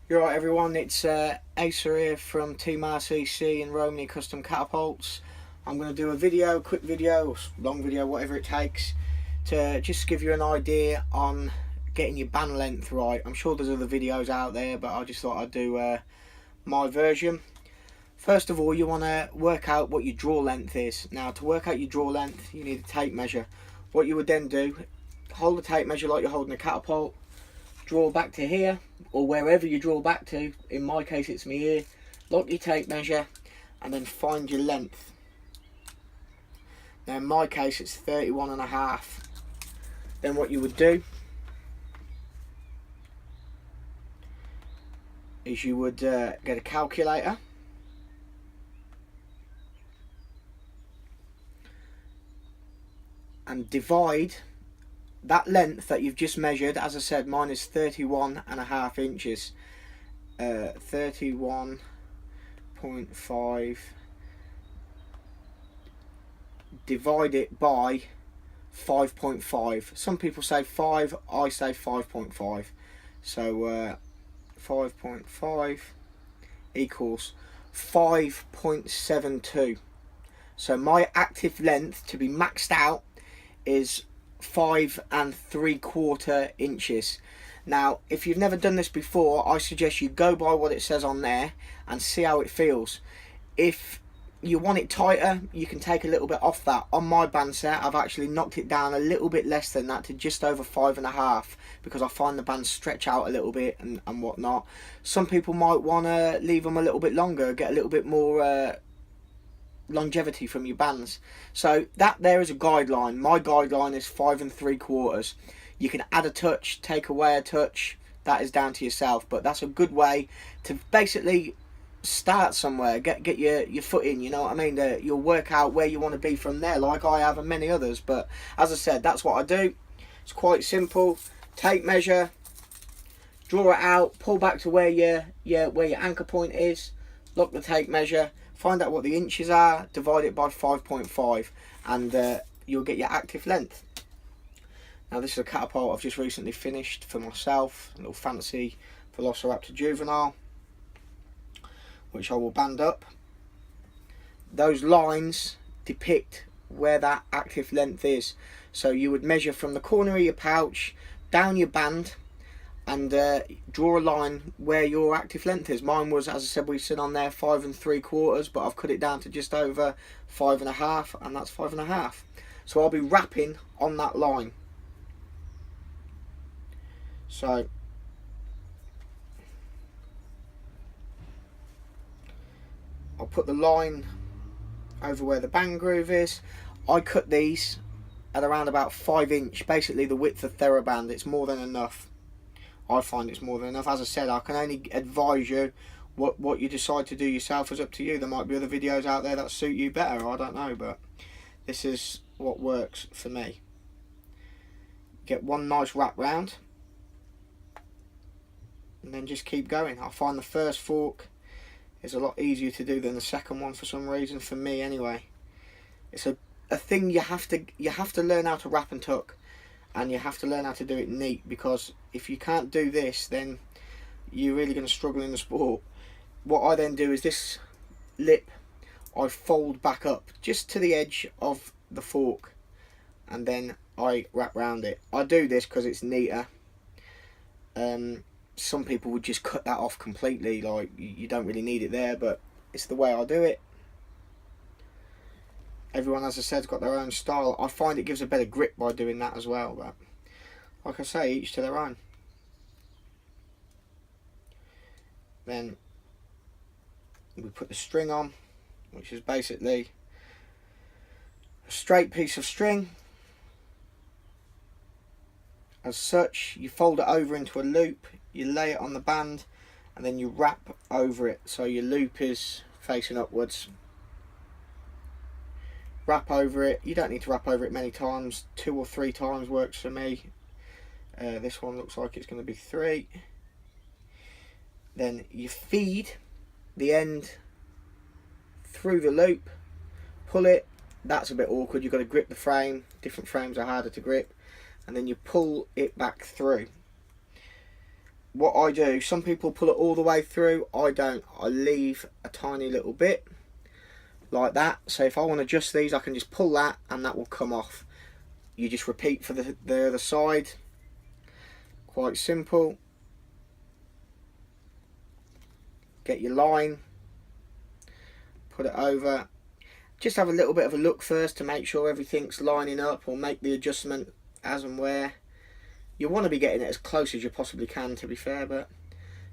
You're right, everyone. It's Asa here from Team RCC and Romany Custom Catapults. I'm going to do a video, quick video, long video, whatever it takes, to just give you an idea on getting your band length right. I'm sure there's other videos out there, but I just thought I'd do my version. First of all, you want to work out what your draw length is. Now, to work out your draw length, you need a tape measure. What you would then do, hold the tape measure like you're holding a catapult, draw back to here, or wherever you draw back to. In my case, it's me here. Lock your tape measure, and then find your length. Now, in my case, it's 31.5. Then what you would do is you would get a calculator, and divide that length that you've just measured. As I said, mine is 31.5 inches. 31.5, divide it by 5.5. Some people say 5, I say 5.5. So 5.5 equals 5.72. So my active length to be maxed out is 5 3/4 inches. Now, if you've never done this before, I suggest you go by what it says on there and see how it feels. If you want it tighter, you can take a little bit off that. On my band set, I've actually knocked it down a little bit less than that to just over 5.5, because I find the bands stretch out a little bit and whatnot. Some people might want to leave them a little bit longer, get a little bit more longevity from your bands. So that there is a guideline. My guideline is 5 3/4. You can add a touch, take away a touch, that is down to yourself, but that's a good way to basically start somewhere, get your foot in, you know what I mean? You'll work out where you want to be from there, like I have and many others. But as I said, that's what I do. It's quite simple. Tape measure, draw it out, pull back to where your anchor point is, lock the tape measure, find out what the inches are, divide it by 5.5, and you'll get your active length. Now, this is a catapult I've just recently finished for myself, a little fancy Velociraptor juvenile, which I will band up. Those lines depict where that active length is. So you would measure from the corner of your pouch down your band, and draw a line where your active length is. Mine was, as I said, we sit on there 5 3/4, but I've cut it down to just over 5.5, and that's 5.5. So I'll be wrapping on that line. So I'll put the line over where the band groove is. I cut these at around about 5 inch, basically the width of TheraBand. It's more than enough. I find it's more than enough. As I said, I can only advise you. What you decide to do yourself is up to you. There might be other videos out there that suit you better, I don't know, but this is what works for me. Get one nice wrap round, and then just keep going. I find the first fork is a lot easier to do than the second one for some reason, for me anyway. It's a thing you have to learn how to wrap and tuck. And you have to learn how to do it neat, because if you can't do this, then you're really going to struggle in the sport. What I then do is this lip, I fold back up just to the edge of the fork, and then I wrap around it. I do this because it's neater. Some people would just cut that off completely, like you don't really need it there, but it's the way I do it. Everyone, as I said, has got their own style. I find it gives a better grip by doing that as well, but like I say, each to their own. Then we put the string on, which is basically a straight piece of string. As such, you fold it over into a loop, you lay it on the band, and then you wrap over it so your loop is facing upwards. Wrap over it. You don't need to wrap over it many times. 2 or 3 times works for me. This one looks like it's going to be 3. Then you feed the end through the loop, pull it. That's a bit awkward. You've got to grip the frame. Different frames are harder to grip. And then you pull it back through. what I do, some people pull it all the way through, I don't. I leave a tiny little bit like that. So if I want to adjust these, I can just pull that and that will come off. You just repeat for the other side. Quite simple. Get your line, put it over. Just have a little bit of a look first to make sure everything's lining up, or make the adjustment as and where. You want to be getting it as close as you possibly can, to be fair, but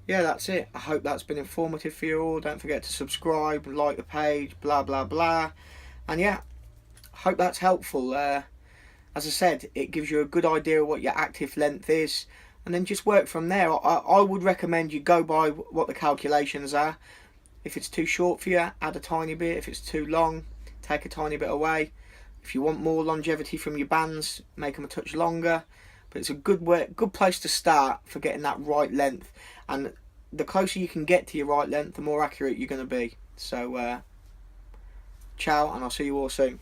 yeah, that's it. I hope that's been informative for you all. Don't forget to subscribe, like the page, blah blah blah. And yeah, hope that's helpful. As I said, it gives you a good idea of what your active length is, and then just work from there. I would recommend you go by what the calculations are. If it's too short for you, add a tiny bit. If it's too long, take a tiny bit away. If you want more longevity from your bands, make them a touch longer. But it's a good place to start for getting that right length. And the closer you can get to your right length, the more accurate you're going to be. So, ciao, and I'll see you all soon.